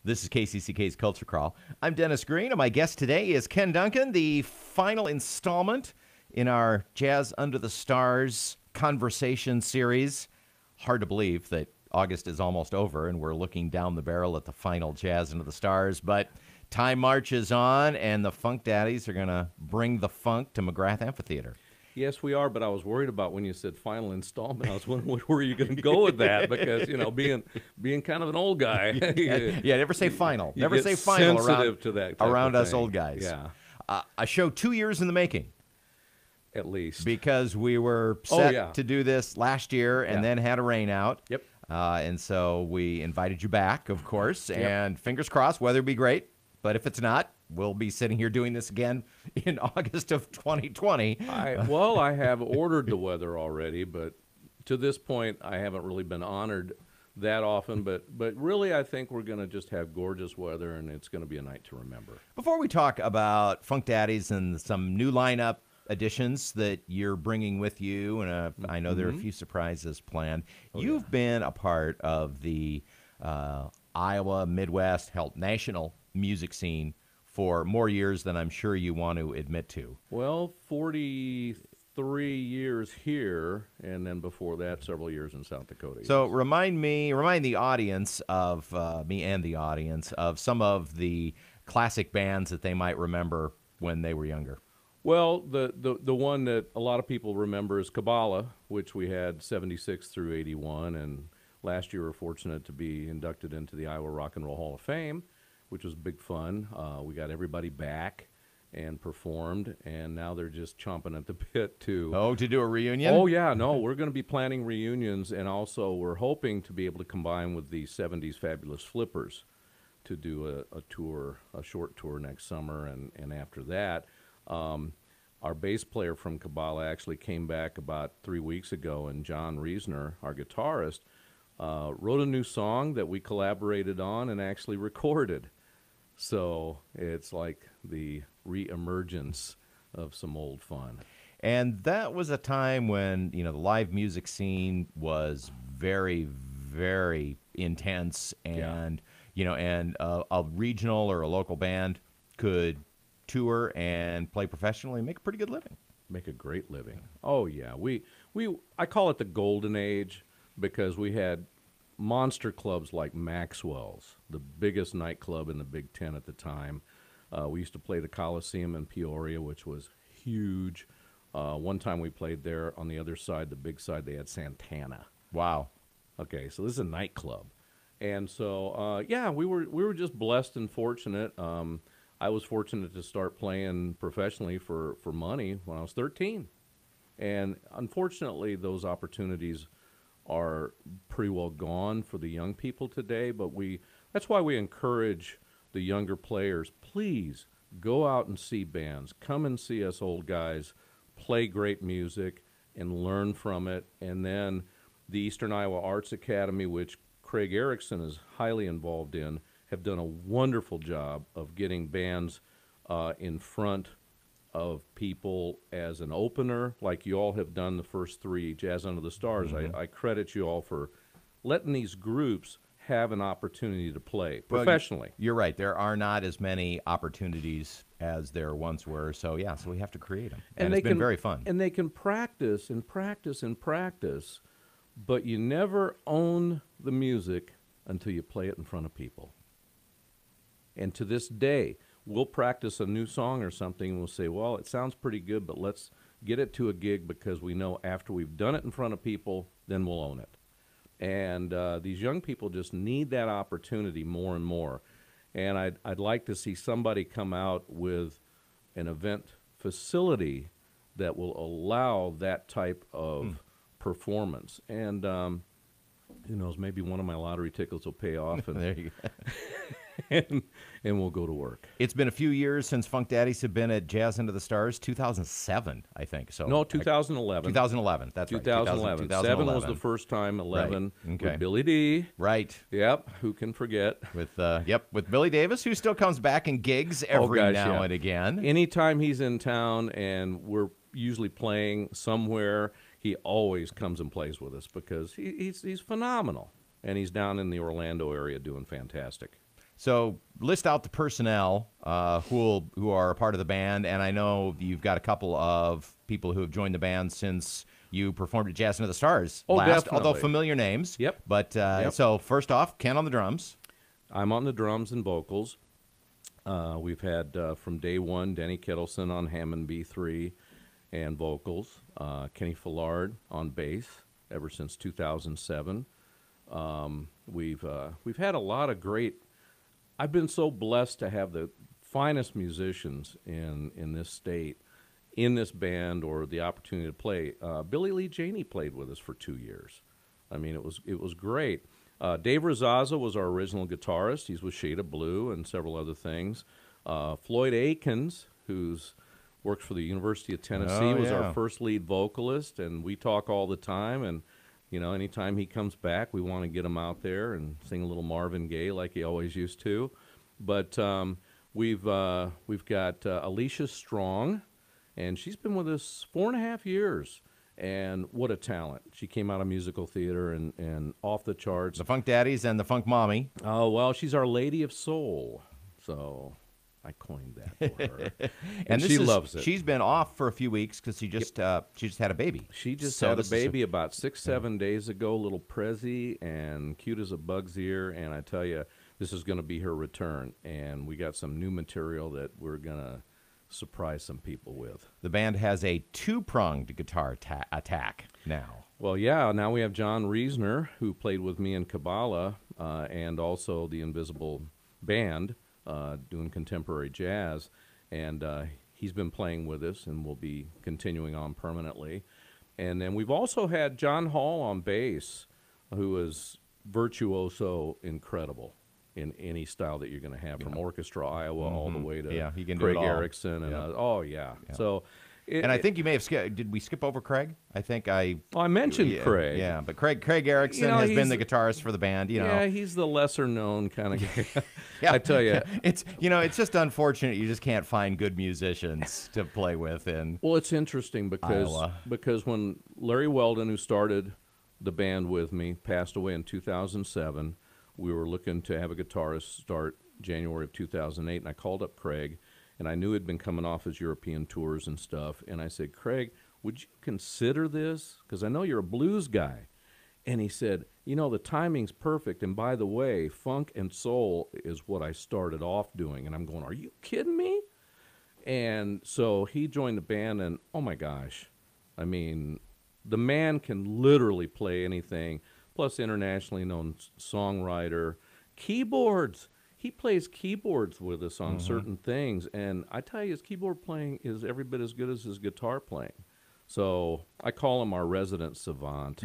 This is KCCK's Culture Crawl. I'm Dennis Green, and my guest today is Ken Duncan, the final installment in our Jazz Under the Stars conversation series. Hard to believe that August is almost over, and we're looking down the barrel at the final Jazz Under the Stars, but time marches on, and the Funk Daddies are going to bring the funk to McGrath Amphitheatre. Yes, we are, but I was worried about when you said final installment. I was wondering where you going to go with that because, you know, being kind of an old guy. Yeah, never say final. You Never get say final sensitive to that type around of us thing. old guys. Yeah. A show 2 years in the making. At least. Because we were set to do this last year and then had a rain out. Yep. And so we invited you back, of course, and fingers crossed, weather be great. But if it's not, we'll be sitting here doing this again in August of 2020. I have ordered the weather already, but to this point, I haven't really been honored that often. But really, I think we're going to just have gorgeous weather, and it's going to be a night to remember. Before we talk about Funk Daddies and some new lineup additions that you're bringing with you, and I know there are a few surprises planned. You've been a part of the Iowa, Midwest, national music scene for more years than I'm sure you want to admit to. Well, 43 years here, and then before that, several years in South Dakota. So remind the audience of, me and the audience, of some of the classic bands that they might remember when they were younger. Well, the one that a lot of people remember is Kabbalah, which we had 76 through 81, and last year we were fortunate to be inducted into the Iowa Rock and Roll Hall of Fame, which was big fun. We got everybody back and performed, and now they're just chomping at the bit to do a reunion? Oh, yeah, no, we're going to be planning reunions, and also we're hoping to be able to combine with the 70s Fabulous Flippers to do a tour, a short tour next summer, and after that. Our bass player from Kabbalah actually came back about 3 weeks ago, and John Reisner, our guitarist, wrote a new song that we collaborated on and actually recorded. So it's like the re-emergence of some old fun. And that was a time when, the live music scene was very, very intense, and, a regional or a local band could tour and play professionally and make a pretty good living. Make a great living. Oh, yeah. I call it the golden age because we had monster clubs like Maxwell's, the biggest nightclub in the Big Ten at the time. We used to play the Coliseum in Peoria, which was huge. One time we played there. On the other side, the big side, they had Santana. Wow. Okay, so this is a nightclub. And so, we were just blessed and fortunate. I was fortunate to start playing professionally for money when I was 13. And unfortunately, those opportunities are pretty well gone for the young people today, but that's why we encourage the younger players, please go out and see bands. Come and see us old guys play great music and learn from it. And then the Eastern Iowa Arts Academy, which Craig Erickson is highly involved in, have done a wonderful job of getting bands in front of people as an opener, like you all have done the first 3 Jazz Under the Stars. I credit you all for letting these groups have an opportunity to play professionally. Well, you're right. There are not as many opportunities as there once were. So, so we have to create them. And it's been very fun. And they can practice and practice and practice, but you never own the music until you play it in front of people. And to this day, we'll practice a new song or something, and we'll say, well, it sounds pretty good, but let's get it to a gig because we know after we've done it in front of people, then we'll own it. And these young people just need that opportunity more and more. And I'd like to see somebody come out with an event facility that will allow that type of performance. And who knows, maybe one of my lottery tickets will pay off. And there you go. and we'll go to work. It's been a few years since Funk Daddies have been at Jazz Under the Stars, 2007, I think. So no, 2011. 2011, that's 2011. right. 7 was the first time, 11 with Billy D. Right. Yep, who can forget? With Billy Davis, who still comes back and gigs every now and again. Anytime he's in town and we're usually playing somewhere, he always comes and plays with us because he's phenomenal. And he's down in the Orlando area doing fantastic. So list out the personnel who are a part of the band, and I know you've got a couple of people who have joined the band since you performed at Jazz Under the Stars last, definitely. although familiar names. Yep. But so first off, Ken on the drums. I'm on the drums and vocals. We've had from day one Denny Kittleson on Hammond B3 and vocals, Kenny Fillard on bass ever since 2007. We've had a lot of great. I've been so blessed to have the finest musicians in this state, in this band, or the opportunity to play. Billy Lee Janey played with us for 2 years. I mean, it was great. Dave Razaza was our original guitarist. He's with Shade of Blue and several other things. Floyd Akins, who's works for the University of Tennessee, was our first lead vocalist, and we talk all the time. And you know, anytime he comes back, we want to get him out there and sing a little Marvin Gaye like he always used to. But we've got Alicia Strong, and she's been with us 4.5 years. And what a talent. She came out of musical theater and off the charts. The Funk Daddies and the Funk Mommy. Oh, well, she's our Lady of Soul. So I coined that for her. and she loves it. She's been off for a few weeks because she just had a baby. She just had a baby about 6-7 days ago, little Prezi, and cute as a bug's ear. And I tell you, this is going to be her return. And we got some new material that we're going to surprise some people with. The band has a two-pronged guitar attack now. Well, yeah, now we have John Reisner, who played with me in Kabbalah, and also the Invisible Band, doing contemporary jazz, and he's been playing with us and will be continuing on permanently. And then we've also had John Hall on bass, who is virtuoso incredible in any style that you're going to have, from orchestra Iowa all the way to he can Craig do it all. Erickson. And So, and I think you may have did we skip over Craig? I think I mentioned Craig. Yeah, but Craig Erickson has been the guitarist for the band. Yeah, he's the lesser known kind of guy. Yeah, I tell you, it's just unfortunate you just can't find good musicians to play with in. Well, it's interesting because when Larry Weldon, who started the band with me, passed away in 2007. We were looking to have a guitarist start January of 2008, and I called up Craig, and I knew he'd been coming off his European tours and stuff, and I said, Craig, would you consider this? Because I know you're a blues guy. And he said, you know, the timing's perfect, and by the way, funk and soul is what I started off doing. And I'm going, are you kidding me? And so he joined the band, and oh my gosh, I mean, the man can literally play anything. Plus, internationally known songwriter, keyboards. He plays keyboards with us on certain things, and I tell you, his keyboard playing is every bit as good as his guitar playing. So I call him our resident savant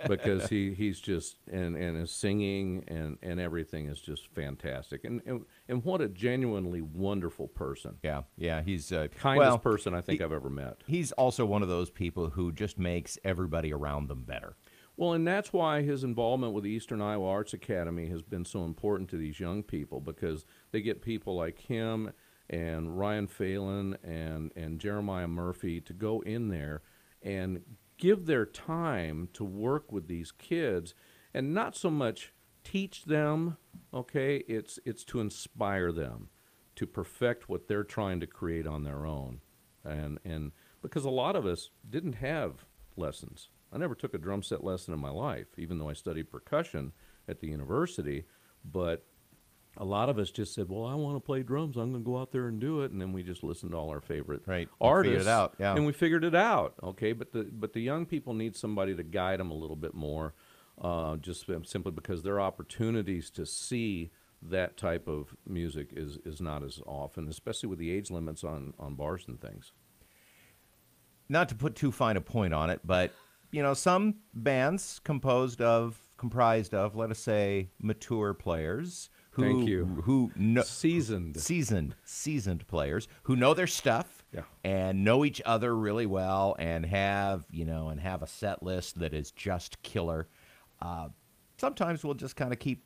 because he's just and his singing and everything is just fantastic. And what a genuinely wonderful person. Yeah, he's kindest person I think I've ever met. He's also one of those people who just makes everybody around them better. Well, and that's why his involvement with the Eastern Iowa Arts Academy has been so important to these young people, because they get people like him and Ryan Phelan and Jeremiah Murphy to go in there and give their time to work with these kids and not so much teach them, okay? It's to inspire them to perfect what they're trying to create on their own. And because a lot of us didn't have lessons. I never took a drum set lesson in my life, even though I studied percussion at the university. But a lot of us just said, well, I want to play drums. I'm going to go out there and do it. And then we just listened to all our favorite artists. Figured it out, yeah. And we figured it out, okay? But the young people need somebody to guide them a little bit more, just simply because their opportunities to see that type of music is not as often, especially with the age limits on bars and things. Not to put too fine a point on it, but you know, some bands comprised of, let us say, mature players seasoned players who know their stuff and know each other really well and have a set list that is just killer. Sometimes we'll just kind of keep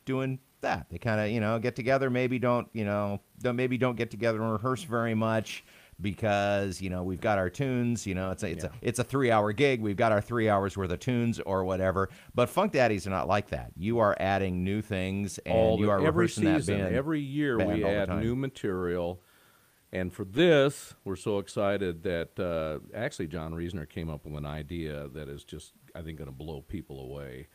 doing that. They kind of, get together, maybe don't get together and rehearse very much. because, we've got our tunes, it's a 3-hour gig. We've got our 3 hours worth of tunes or whatever. But Funk Daddies are not like that. You are adding new things, and you are rehearsing that band. Every year we add new material. And for this, we're so excited that actually John Reasoner came up with an idea that is just, I think, going to blow people away.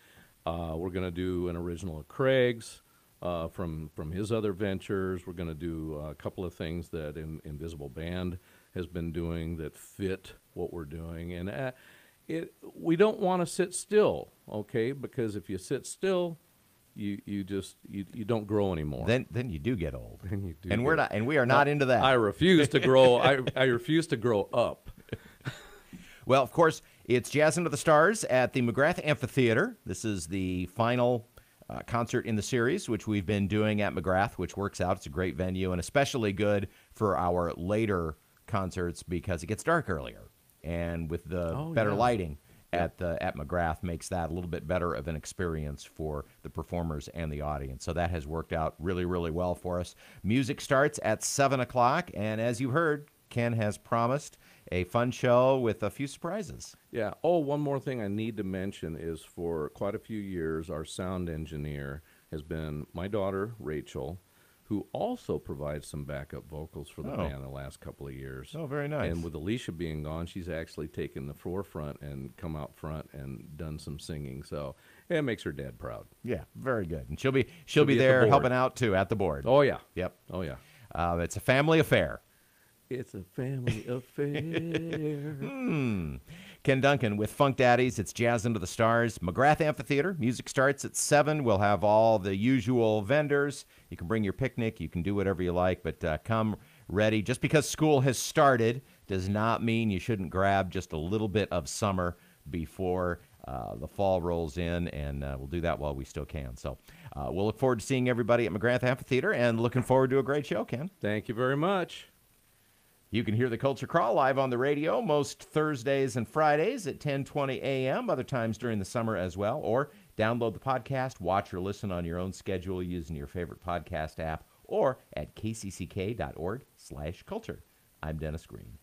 We're going to do an original of Craig's from his other ventures. We're going to do a couple of things that Invisible Band has been doing that fit what we're doing. And we don't want to sit still, okay? Because if you sit still, you don't grow anymore. Then you do get old. Then you do. And we are not into that. I refuse to grow. I refuse to grow up. Well, of course, it's Jazz Under the Stars at the McGrath Amphitheatre. This is the final concert in the series, which we've been doing at McGrath, which works out. It's a great venue, and especially good for our later concerts because it gets dark earlier, and with the better lighting at McGrath makes that a little bit better of an experience for the performers and the audience. So that has worked out really, really well for us. Music starts at 7 o'clock, and as you heard, Ken has promised a fun show with a few surprises. Yeah. Oh, one more thing I need to mention is for quite a few years, our sound engineer has been my daughter, Rachel, who also provides some backup vocals for the band the last couple of years. Oh, very nice. And with Alicia being gone, she's actually taken the forefront and come out front and done some singing. So it makes her dad proud. Yeah, very good. And she'll be there helping out, too, at the board. Oh, yeah. Yep. Oh, yeah. It's a family affair. It's a family affair. Ken Duncan with Funk Daddies. It's Jazz Under the Stars. McGrath Amphitheatre. Music starts at 7. We'll have all the usual vendors. You can bring your picnic. You can do whatever you like, but come ready. Just because school has started does not mean you shouldn't grab just a little bit of summer before the fall rolls in, and we'll do that while we still can. So we'll look forward to seeing everybody at McGrath Amphitheatre and looking forward to a great show, Ken. Thank you very much. You can hear the Culture Crawl live on the radio most Thursdays and Fridays at 10:20 a.m., other times during the summer as well, or download the podcast, watch or listen on your own schedule using your favorite podcast app, or at kcck.org/culture. I'm Dennis Green.